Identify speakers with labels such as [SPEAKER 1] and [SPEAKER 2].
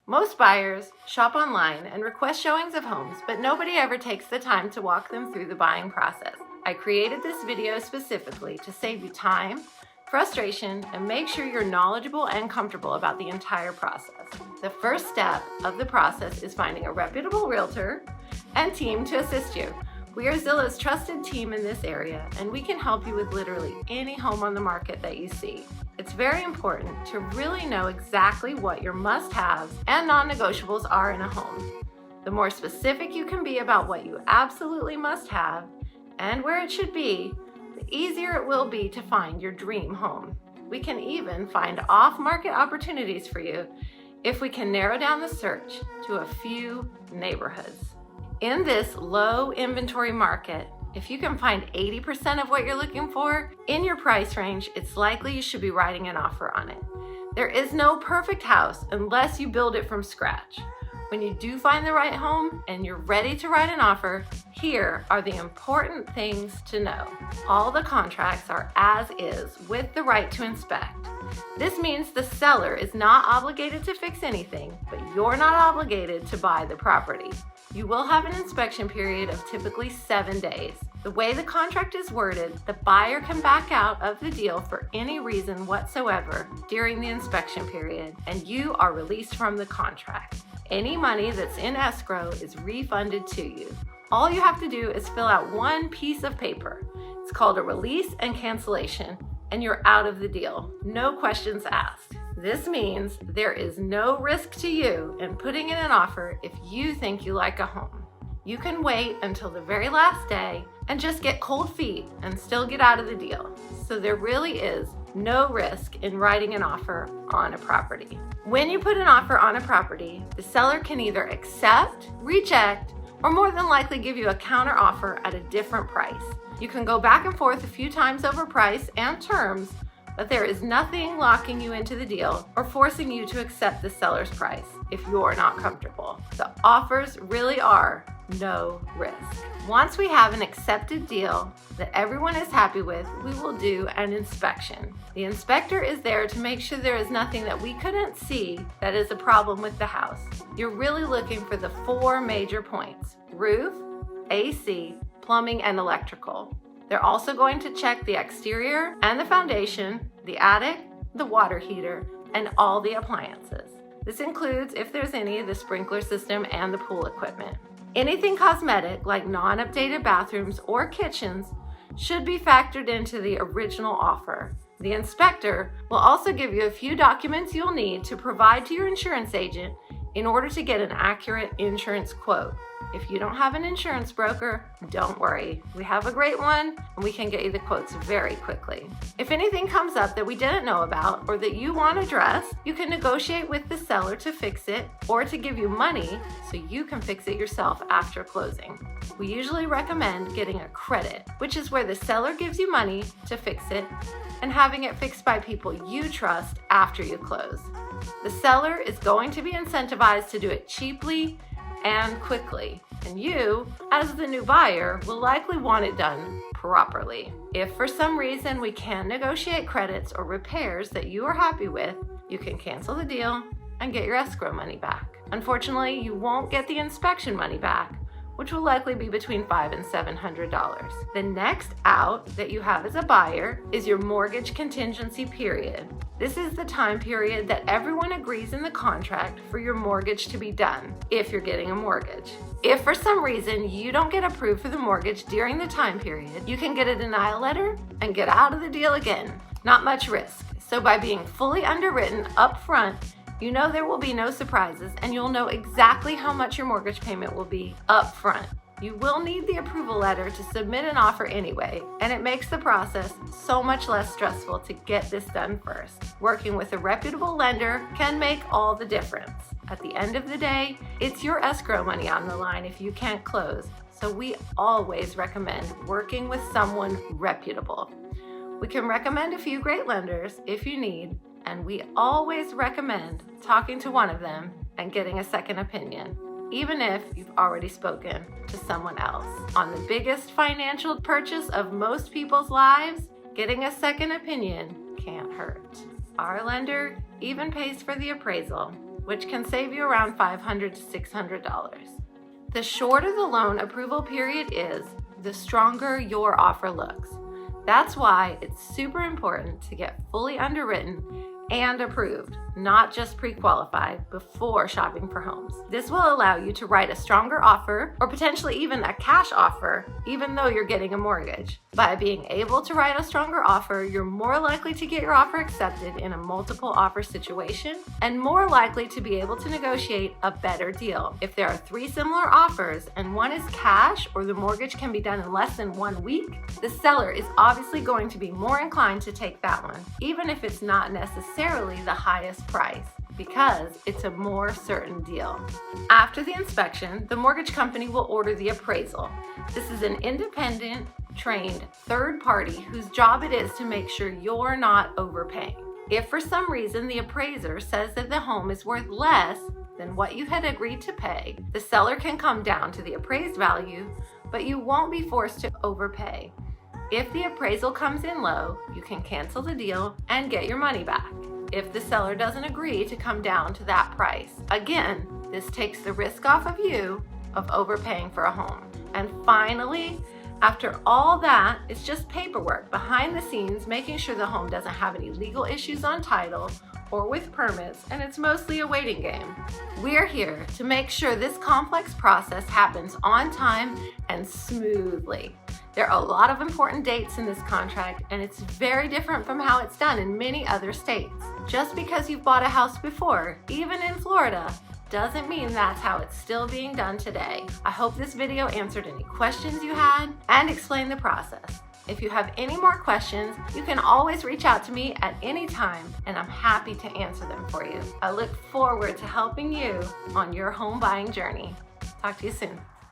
[SPEAKER 1] Most buyers shop online and request showings of homes, but nobody ever takes the time to walk them through the buying process. I created this video specifically to save you time, frustration, and make sure you're knowledgeable and comfortable about the entire process. The first step of the process is finding a reputable realtor and team to assist you. We are Zillow's trusted team in this area, and we can help you with literally any home on the market that you see. It's very important to really know exactly what your must-haves and non-negotiables are in a home. The more specific you can be about what you absolutely must have and where it should be, the easier it will be to find your dream home. We can even find off-market opportunities for you if we can narrow down the search to a few neighborhoods. In this low inventory market, if you can find 80% of what you're looking for in your price range, it's likely you should be writing an offer on it. There is no perfect house unless you build it from scratch. When you do find the right home and you're ready to write an offer, here are the important things to know. All the contracts are as is with the right to inspect. This means the seller is not obligated to fix anything, but you're not obligated to buy the property. You will have an inspection period of typically 7 days. The way the contract is worded, the buyer can back out of the deal for any reason whatsoever during the inspection period, and you are released from the contract. Any money that's in escrow is refunded to you. All you have to do is fill out one piece of paper. It's called a release and cancellation, and you're out of the deal. No questions asked. This means there is no risk to you in putting in an offer if you think you like a home. You can wait until the very last day and just get cold feet and still get out of the deal. So there really is no risk in writing an offer on a property. When you put an offer on a property, the seller can either accept, reject, or more than likely give you a counter offer at a different price. You can go back and forth a few times over price and terms, but there is nothing locking you into the deal or forcing you to accept the seller's price if you're not comfortable. The offers really are no risk. Once we have an accepted deal that everyone is happy with, we will do an inspection. The inspector is there to make sure there is nothing that we couldn't see that is a problem with the house. You're really looking for the 4 major points: roof, AC, plumbing, and electrical. They're also going to check the exterior and the foundation, the attic, the water heater, and all the appliances. This includes, if there's any, the sprinkler system and the pool equipment. Anything cosmetic, like non-updated bathrooms or kitchens, should be factored into the original offer. The inspector will also give you a few documents you'll need to provide to your insurance agent in order to get an accurate insurance quote. If you don't have an insurance broker, don't worry. We have a great one, and we can get you the quotes very quickly. If anything comes up that we didn't know about or that you want addressed, you can negotiate with the seller to fix it or to give you money so you can fix it yourself after closing. We usually recommend getting a credit, which is where the seller gives you money to fix it and having it fixed by people you trust after you close. The seller is going to be incentivized to do it cheaply and quickly, and you, as the new buyer, will likely want it done properly. If for some reason we can negotiate credits or repairs that you are happy with, you can cancel the deal and get your escrow money back. Unfortunately, you won't get the inspection money back, which will likely be between $500 and $700. The next out that you have as a buyer is your mortgage contingency period. This is the time period that everyone agrees in the contract for your mortgage to be done, if you're getting a mortgage. If for some reason you don't get approved for the mortgage during the time period, you can get a denial letter and get out of the deal again. Not much risk. So by being fully underwritten up front, you know there will be no surprises, and you'll know exactly how much your mortgage payment will be up front. You will need the approval letter to submit an offer anyway, and it makes the process so much less stressful to get this done first. Working with a reputable lender can make all the difference. At the end of the day, it's your escrow money on the line if you can't close, so we always recommend working with someone reputable. We can recommend a few great lenders if you need, and we always recommend talking to one of them and getting a second opinion, even if you've already spoken to someone else. On the biggest financial purchase of most people's lives, getting a second opinion can't hurt. Our lender even pays for the appraisal, which can save you around $500 to $600. The shorter the loan approval period is, the stronger your offer looks. That's why it's super important to get fully underwritten and approved, not just pre-qualified, before shopping for homes. This will allow you to write a stronger offer, or potentially even a cash offer, even though you're getting a mortgage. By being able to write a stronger offer, you're more likely to get your offer accepted in a multiple offer situation, and more likely to be able to negotiate a better deal. If there are 3 similar offers and one is cash or the mortgage can be done in less than 1 week, the seller is obviously going to be more inclined to take that one, even if it's not necessarily the highest price, because it's a more certain deal. After the inspection, the mortgage company will order the appraisal. This is an independent, trained third party whose job it is to make sure you're not overpaying. If for some reason the appraiser says that the home is worth less than what you had agreed to pay, the seller can come down to the appraised value, but you won't be forced to overpay. If the appraisal comes in low, you can cancel the deal and get your money back if the seller doesn't agree to come down to that price. Again, this takes the risk off of you of overpaying for a home. And finally, after all that, it's just paperwork behind the scenes, making sure the home doesn't have any legal issues on title or with permits, and it's mostly a waiting game. We're here to make sure this complex process happens on time and smoothly. There are a lot of important dates in this contract, and it's very different from how it's done in many other states. Just because you've bought a house before, even in Florida, doesn't mean that's how it's still being done today. I hope this video answered any questions you had and explained the process. If you have any more questions, you can always reach out to me at any time, and I'm happy to answer them for you. I look forward to helping you on your home buying journey. Talk to you soon.